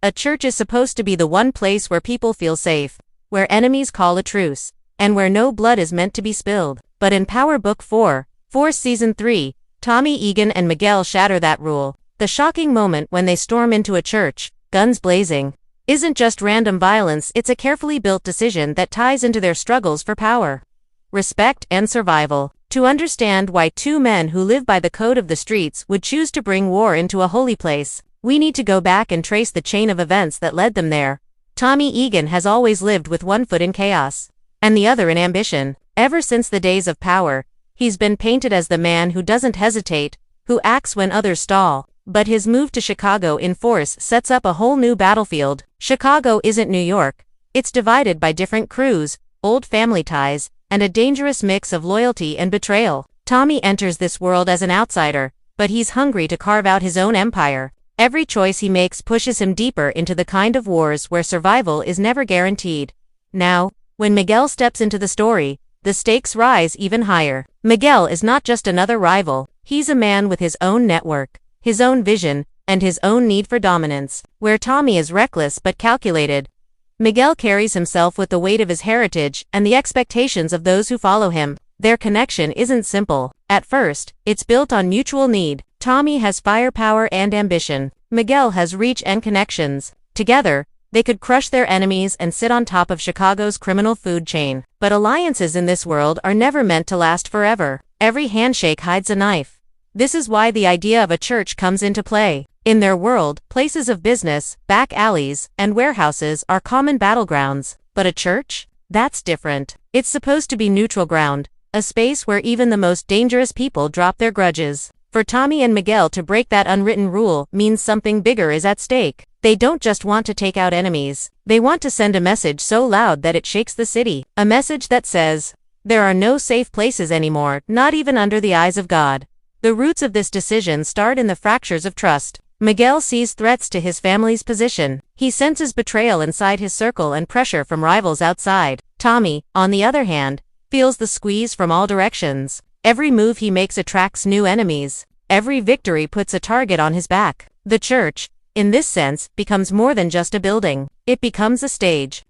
A church is supposed to be the one place where people feel safe, where enemies call a truce, and where no blood is meant to be spilled. But in Power Book 4, Season 3, Tommy Egan and Miguel shatter that rule. The shocking moment when they storm into a church, guns blazing, isn't just random violence, it's a carefully built decision that ties into their struggles for power, respect, and survival. To understand why two men who live by the code of the streets would choose to bring war into a holy place, we need to go back and trace the chain of events that led them there. Tommy Egan has always lived with one foot in chaos, and the other in ambition. Ever since the days of power, he's been painted as the man who doesn't hesitate, who acts when others stall. But his move to Chicago in force sets up a whole new battlefield. Chicago isn't New York. It's divided by different crews, old family ties, and a dangerous mix of loyalty and betrayal. Tommy enters this world as an outsider, but he's hungry to carve out his own empire. Every choice he makes pushes him deeper into the kind of wars where survival is never guaranteed. Now, when Miguel steps into the story, the stakes rise even higher. Miguel is not just another rival, he's a man with his own network, his own vision, and his own need for dominance. Where Tommy is reckless but calculated, Miguel carries himself with the weight of his heritage and the expectations of those who follow him. Their connection isn't simple. At first, it's built on mutual need. Tommy has firepower and ambition. Miguel has reach and connections. Together, they could crush their enemies and sit on top of Chicago's criminal food chain. But alliances in this world are never meant to last forever. Every handshake hides a knife. This is why the idea of a church comes into play. In their world, places of business, back alleys, and warehouses are common battlegrounds. But a church? That's different. It's supposed to be neutral ground, a space where even the most dangerous people drop their grudges. For Tommy and Miguel to break that unwritten rule means something bigger is at stake. They don't just want to take out enemies. They want to send a message so loud that it shakes the city. A message that says, there are no safe places anymore, not even under the eyes of God. The roots of this decision start in the fractures of trust. Miguel sees threats to his family's position. He senses betrayal inside his circle and pressure from rivals outside. Tommy, on the other hand, feels the squeeze from all directions. Every move he makes attracts new enemies. Every victory puts a target on his back. The church, in this sense, becomes more than just a building. It becomes a stage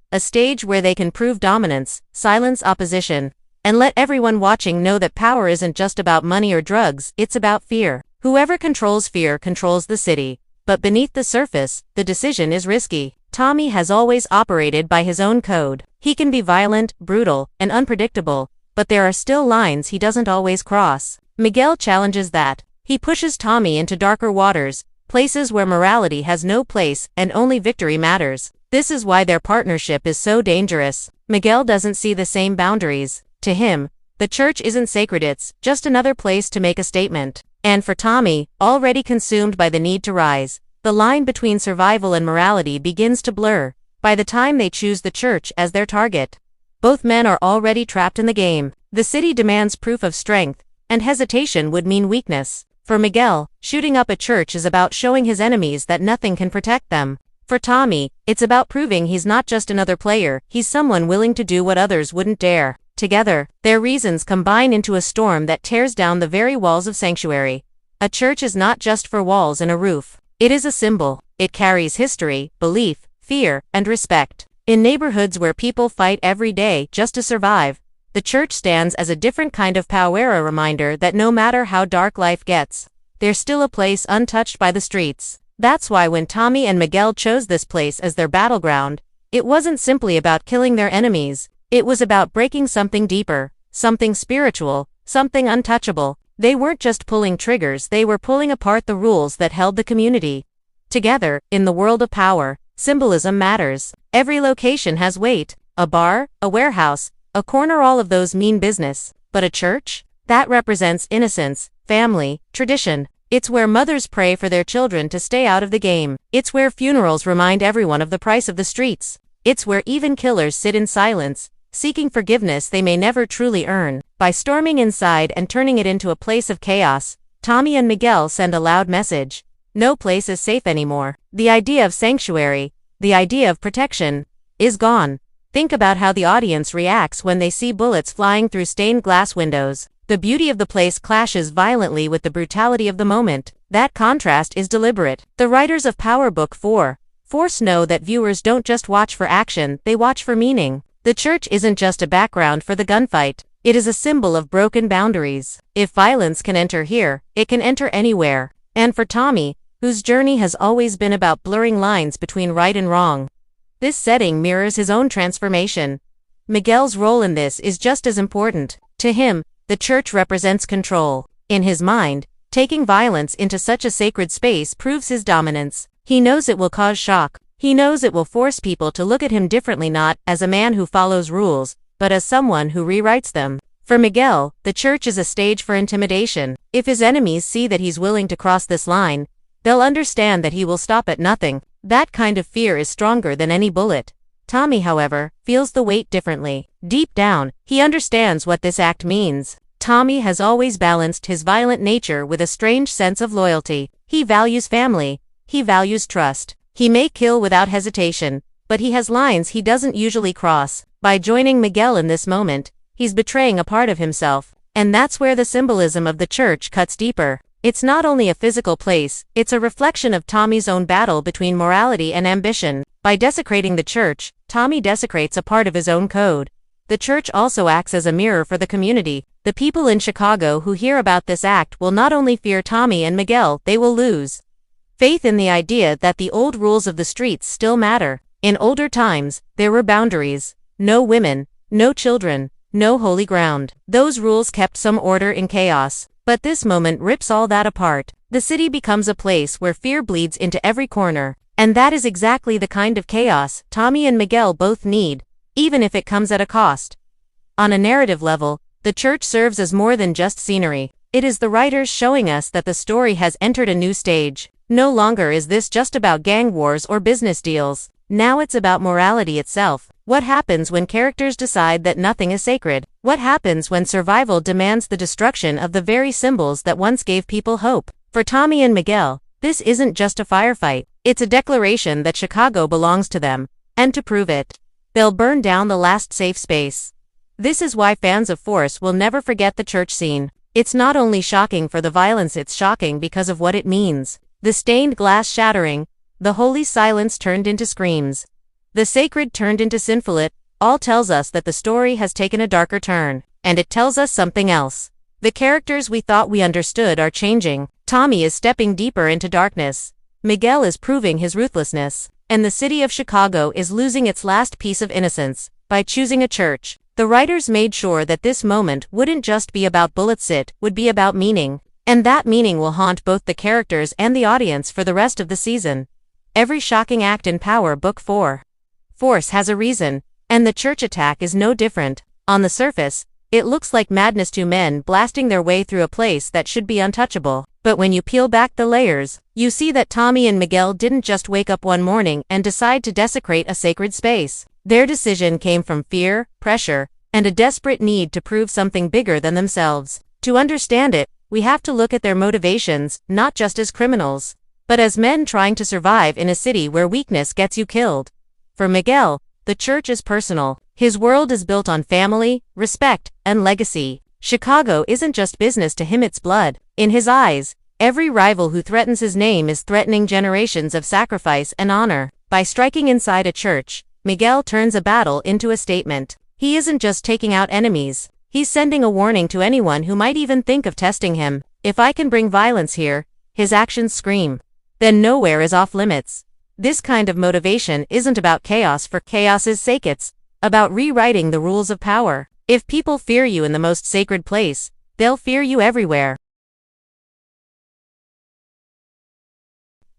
where they can prove dominance, silence opposition, and let everyone watching know that power isn't just about money or drugs, it's about fear. Whoever controls fear controls the city. But beneath the surface, the decision is risky. Tommy has always operated by his own code. He can be violent, brutal, and unpredictable, but there are still lines he doesn't always cross. Miguel challenges that. He pushes Tommy into darker waters, places where morality has no place and only victory matters. This is why their partnership is so dangerous. Miguel doesn't see the same boundaries. To him, the church isn't sacred, it's just another place to make a statement. And for Tommy, already consumed by the need to rise, the line between survival and morality begins to blur. By the time they choose the church as their target, both men are already trapped in the game. The city demands proof of strength, and hesitation would mean weakness. For Miguel, shooting up a church is about showing his enemies that nothing can protect them. For Tommy, it's about proving he's not just another player, he's someone willing to do what others wouldn't dare. Together, their reasons combine into a storm that tears down the very walls of sanctuary. A church is not just for walls and a roof. It is a symbol. It carries history, belief, fear, and respect. In neighborhoods where people fight every day just to survive, the church stands as a different kind of power, a reminder that no matter how dark life gets, there's still a place untouched by the streets. That's why when Tommy and Miguel chose this place as their battleground, it wasn't simply about killing their enemies. It was about breaking something deeper, something spiritual, something untouchable. They weren't just pulling triggers, they were pulling apart the rules that held the community together. In the world of power, symbolism matters. Every location has weight. A bar, a warehouse, a corner, all of those mean business. But a church? That represents innocence, family, tradition. It's where mothers pray for their children to stay out of the game. It's where funerals remind everyone of the price of the streets. It's where even killers sit in silence, seeking forgiveness they may never truly earn. By storming inside and turning it into a place of chaos, Tommy and Miguel send a loud message. No place is safe anymore. The idea of sanctuary, the idea of protection, is gone. Think about how the audience reacts when they see bullets flying through stained glass windows. The beauty of the place clashes violently with the brutality of the moment. That contrast is deliberate. The writers of Power Book 4, Force know that viewers don't just watch for action, they watch for meaning. The church isn't just a background for the gunfight. It is a symbol of broken boundaries. If violence can enter here, it can enter anywhere. And for Tommy, whose journey has always been about blurring lines between right and wrong, this setting mirrors his own transformation. Miguel's role in this is just as important. To him, the church represents control. In his mind, taking violence into such a sacred space proves his dominance. He knows it will cause shock. He knows it will force people to look at him differently, not as a man who follows rules, but as someone who rewrites them. For Miguel, the church is a stage for intimidation. If his enemies see that he's willing to cross this line, they'll understand that he will stop at nothing. That kind of fear is stronger than any bullet. Tommy, however, feels the weight differently. Deep down, he understands what this act means. Tommy has always balanced his violent nature with a strange sense of loyalty. He values family. He values trust. He may kill without hesitation, but he has lines he doesn't usually cross. By joining Miguel in this moment, he's betraying a part of himself. And that's where the symbolism of the church cuts deeper. It's not only a physical place, it's a reflection of Tommy's own battle between morality and ambition. By desecrating the church, Tommy desecrates a part of his own code. The church also acts as a mirror for the community. The people in Chicago who hear about this act will not only fear Tommy and Miguel, they will lose faith in the idea that the old rules of the streets still matter. In older times, there were boundaries. No women, no children, no holy ground. Those rules kept some order in chaos. But this moment rips all that apart. The city becomes a place where fear bleeds into every corner. And that is exactly the kind of chaos Tommy and Miguel both need, even if it comes at a cost. On a narrative level, the church serves as more than just scenery. It is the writers showing us that the story has entered a new stage. No longer is this just about gang wars or business deals. Now it's about morality itself. What happens when characters decide that nothing is sacred? What happens when survival demands the destruction of the very symbols that once gave people hope? For Tommy and Miguel, this isn't just a firefight. It's a declaration that Chicago belongs to them. And to prove it, they'll burn down the last safe space. This is why fans of Force will never forget the church scene. It's not only shocking for the violence, it's shocking because of what it means. The stained glass shattering, the holy silence turned into screams, the sacred turned into sinful. It all tells us that the story has taken a darker turn. And it tells us something else. The characters we thought we understood are changing. Tommy is stepping deeper into darkness. Miguel is proving his ruthlessness. And the city of Chicago is losing its last piece of innocence. By choosing a church, the writers made sure that this moment wouldn't just be about bullets, it would be about meaning. And that meaning will haunt both the characters and the audience for the rest of the season. Every shocking act in Power Book 4. Force has a reason, and the church attack is no different. On the surface, it looks like madness, two men blasting their way through a place that should be untouchable. But when you peel back the layers, you see that Tommy and Miguel didn't just wake up one morning and decide to desecrate a sacred space. Their decision came from fear, pressure, and a desperate need to prove something bigger than themselves. To understand it, we have to look at their motivations, not just as criminals, but as men trying to survive in a city where weakness gets you killed. For Miguel, the church is personal. His world is built on family, respect, and legacy. Chicago isn't just business to him, it's blood. In his eyes, every rival who threatens his name is threatening generations of sacrifice and honor. By striking inside a church, Miguel turns a battle into a statement. He isn't just taking out enemies. He's sending a warning to anyone who might even think of testing him. If I can bring violence here, his actions scream, then nowhere is off limits. This kind of motivation isn't about chaos for chaos's sake, it's about rewriting the rules of power. If people fear you in the most sacred place, they'll fear you everywhere.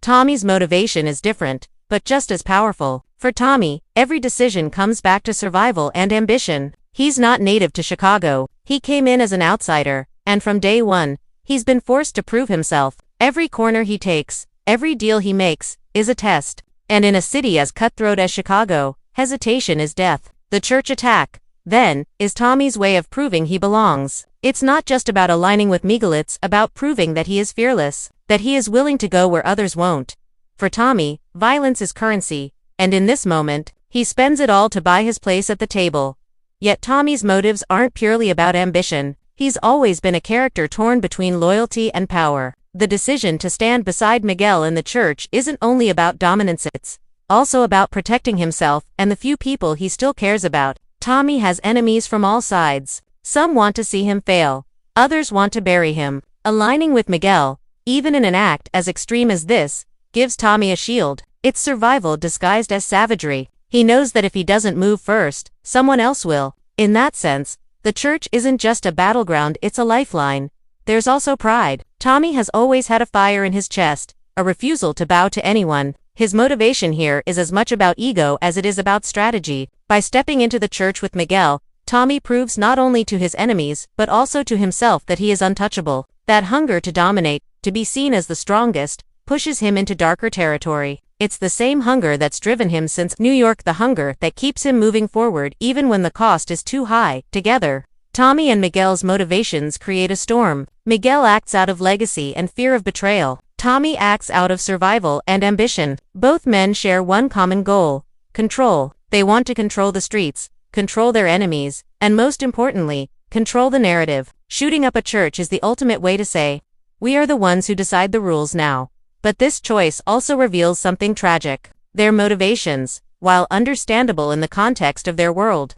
Tommy's motivation is different, but just as powerful. For Tommy, every decision comes back to survival and ambition. He's not native to Chicago. He came in as an outsider, and from day one, he's been forced to prove himself. Every corner he takes, every deal he makes, is a test. And in a city as cutthroat as Chicago, hesitation is death. The church attack, then, is Tommy's way of proving he belongs. It's not just about aligning with Miguel, it's about proving that he is fearless, that he is willing to go where others won't. For Tommy, violence is currency, and in this moment, he spends it all to buy his place at the table. Yet Tommy's motives aren't purely about ambition. He's always been a character torn between loyalty and power. The decision to stand beside Miguel in the church isn't only about dominance, it's also about protecting himself and the few people he still cares about. Tommy has enemies from all sides. Some want to see him fail. Others want to bury him. Aligning with Miguel, even in an act as extreme as this, gives Tommy a shield. It's survival disguised as savagery. He knows that if he doesn't move first, someone else will. In that sense, the church isn't just a battleground, it's a lifeline. There's also pride. Tommy has always had a fire in his chest, a refusal to bow to anyone. His motivation here is as much about ego as it is about strategy. By stepping into the church with Miguel, Tommy proves not only to his enemies but also to himself that he is untouchable. That hunger to dominate, to be seen as the strongest, pushes him into darker territory. It's the same hunger that's driven him since New York, the hunger that keeps him moving forward even when the cost is too high. Together, Tommy and Miguel's motivations create a storm. Miguel acts out of legacy and fear of betrayal. Tommy acts out of survival and ambition. Both men share one common goal: control. They want to control the streets, control their enemies, and most importantly, control the narrative. Shooting up a church is the ultimate way to say, "We are the ones who decide the rules now." But this choice also reveals something tragic. Their motivations, while understandable in the context of their world,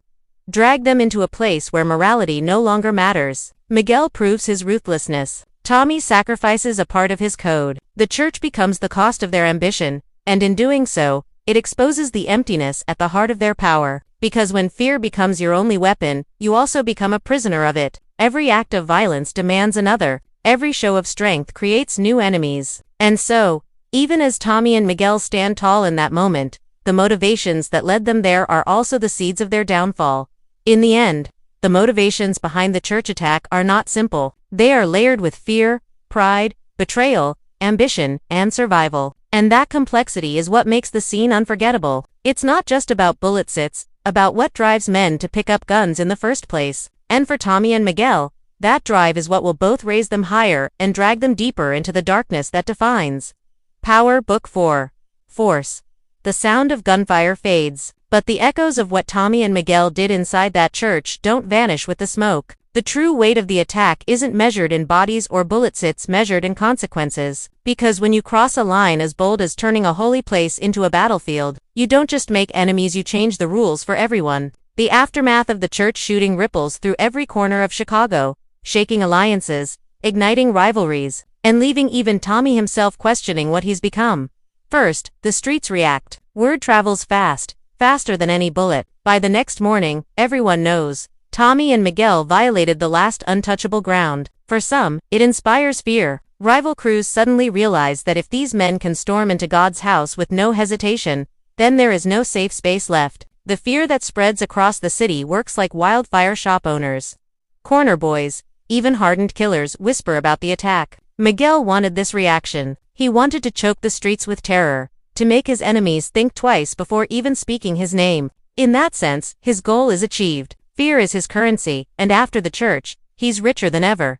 drag them into a place where morality no longer matters. Miguel proves his ruthlessness. Tommy sacrifices a part of his code. The church becomes the cost of their ambition, and in doing so, it exposes the emptiness at the heart of their power. Because when fear becomes your only weapon, you also become a prisoner of it. Every act of violence demands another. Every show of strength creates new enemies. And so, even as Tommy and Miguel stand tall in that moment, the motivations that led them there are also the seeds of their downfall. In the end, the motivations behind the church attack are not simple. They are layered with fear, pride, betrayal, ambition, and survival. And that complexity is what makes the scene unforgettable. It's not just about bullets, it's about what drives men to pick up guns in the first place. And for Tommy and Miguel, that drive is what will both raise them higher and drag them deeper into the darkness that defines Power. Book 4. Force. The sound of gunfire fades, but the echoes of what Tommy and Miguel did inside that church don't vanish with the smoke. The true weight of the attack isn't measured in bodies or bullets, it's measured in consequences. Because when you cross a line as bold as turning a holy place into a battlefield, you don't just make enemies, you change the rules for everyone. The aftermath of the church shooting ripples through every corner of Chicago, shaking alliances, igniting rivalries, and leaving even Tommy himself questioning what he's become. First, the streets react. Word travels fast, faster than any bullet. By the next morning, everyone knows Tommy and Miguel violated the last untouchable ground. For some, it inspires fear. Rival crews suddenly realize that if these men can storm into God's house with no hesitation, then there is no safe space left. The fear that spreads across the city works like wildfire. Shop owners, corner boys, even hardened killers whisper about the attack. Miguel wanted this reaction. He wanted to choke the streets with terror, to make his enemies think twice before even speaking his name. In that sense, his goal is achieved. Fear is his currency, and after the church, he's richer than ever.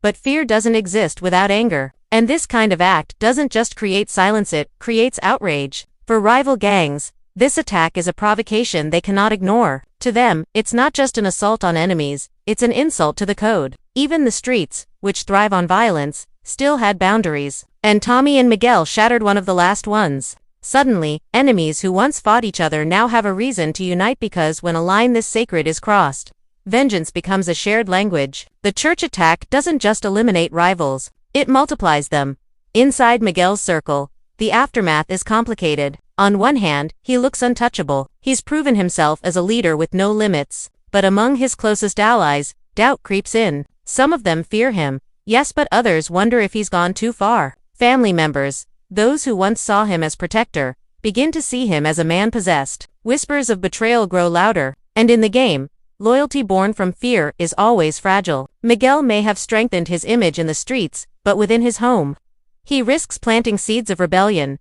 But fear doesn't exist without anger. And this kind of act doesn't just create silence, it creates outrage. For rival gangs, this attack is a provocation they cannot ignore. To them, it's not just an assault on enemies, it's an insult to the code. Even the streets, which thrive on violence, still had boundaries. And Tommy and Miguel shattered one of the last ones. Suddenly, enemies who once fought each other now have a reason to unite, because when a line this sacred is crossed, vengeance becomes a shared language. The church attack doesn't just eliminate rivals, it multiplies them. Inside Miguel's circle, the aftermath is complicated. On one hand, he looks untouchable. He's proven himself as a leader with no limits. But among his closest allies, doubt creeps in. Some of them fear him, yes, but others wonder if he's gone too far. Family members, those who once saw him as protector, begin to see him as a man possessed. Whispers of betrayal grow louder, and in the game, loyalty born from fear is always fragile. Miguel may have strengthened his image in the streets, but within his home, he risks planting seeds of rebellion.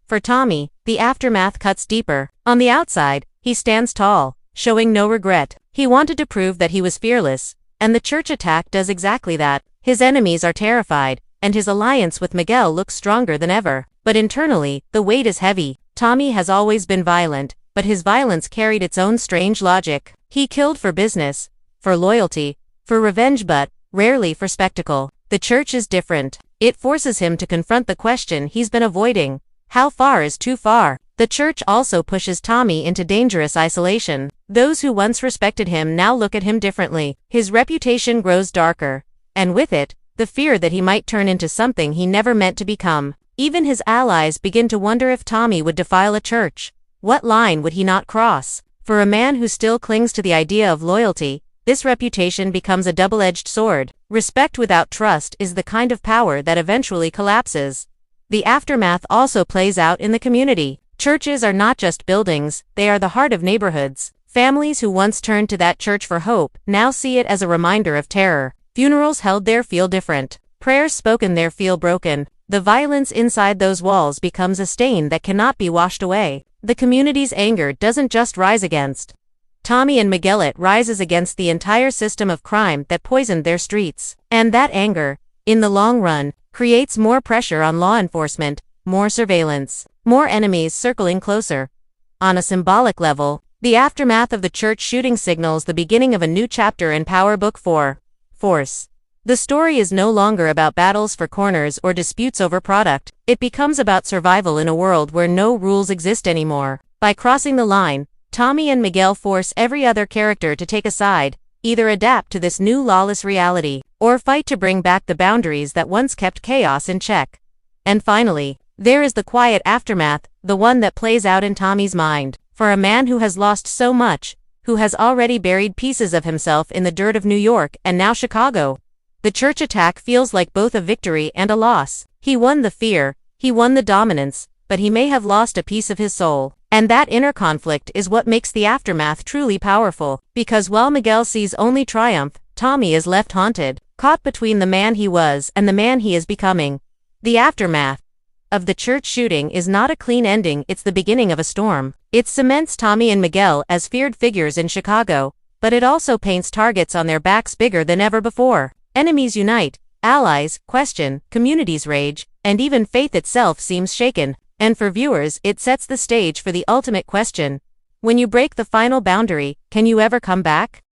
For Tommy, the aftermath cuts deeper. On the outside, he stands tall, showing no regret. He wanted to prove that he was fearless, and the church attack does exactly that. His enemies are terrified, and his alliance with Miguel looks stronger than ever. But internally, the weight is heavy. Tommy has always been violent, but his violence carried its own strange logic. He killed for business, for loyalty, for revenge, but rarely for spectacle. The church is different. It forces him to confront the question he's been avoiding. How far is too far? The church also pushes Tommy into dangerous isolation. Those who once respected him now look at him differently. His reputation grows darker. And with it, the fear that he might turn into something he never meant to become. Even his allies begin to wonder if Tommy would defile a church. What line would he not cross? For a man who still clings to the idea of loyalty, this reputation becomes a double-edged sword. Respect without trust is the kind of power that eventually collapses. The aftermath also plays out in the community. Churches are not just buildings, they are the heart of neighborhoods. Families who once turned to that church for hope now see it as a reminder of terror. Funerals held there feel different. Prayers spoken there feel broken. The violence inside those walls becomes a stain that cannot be washed away. The community's anger doesn't just rise against Tommy and Miguel, it rises against the entire system of crime that poisoned their streets. And that anger, in the long run, creates more pressure on law enforcement, more surveillance, more enemies circling closer. On a symbolic level, the aftermath of the church shooting signals the beginning of a new chapter in Power Book 4. Force. The story is no longer about battles for corners or disputes over product. It becomes about survival in a world where no rules exist anymore. By crossing the line, Tommy and Miguel force every other character to take a side, either adapt to this new lawless reality, or fight to bring back the boundaries that once kept chaos in check. And finally, there is the quiet aftermath, the one that plays out in Tommy's mind. For a man who has lost so much, who has already buried pieces of himself in the dirt of New York and now Chicago, the church attack feels like both a victory and a loss. He won the fear, he won the dominance, but he may have lost a piece of his soul. And that inner conflict is what makes the aftermath truly powerful. Because while Miguel sees only triumph, Tommy is left haunted, caught between the man he was and the man he is becoming. The aftermath of the church shooting is not a clean ending, it's the beginning of a storm. It cements Tommy and Miguel as feared figures in Chicago, but it also paints targets on their backs bigger than ever before. Enemies unite, allies question, communities rage, and even faith itself seems shaken. And for viewers, it sets the stage for the ultimate question. When you break the final boundary, can you ever come back?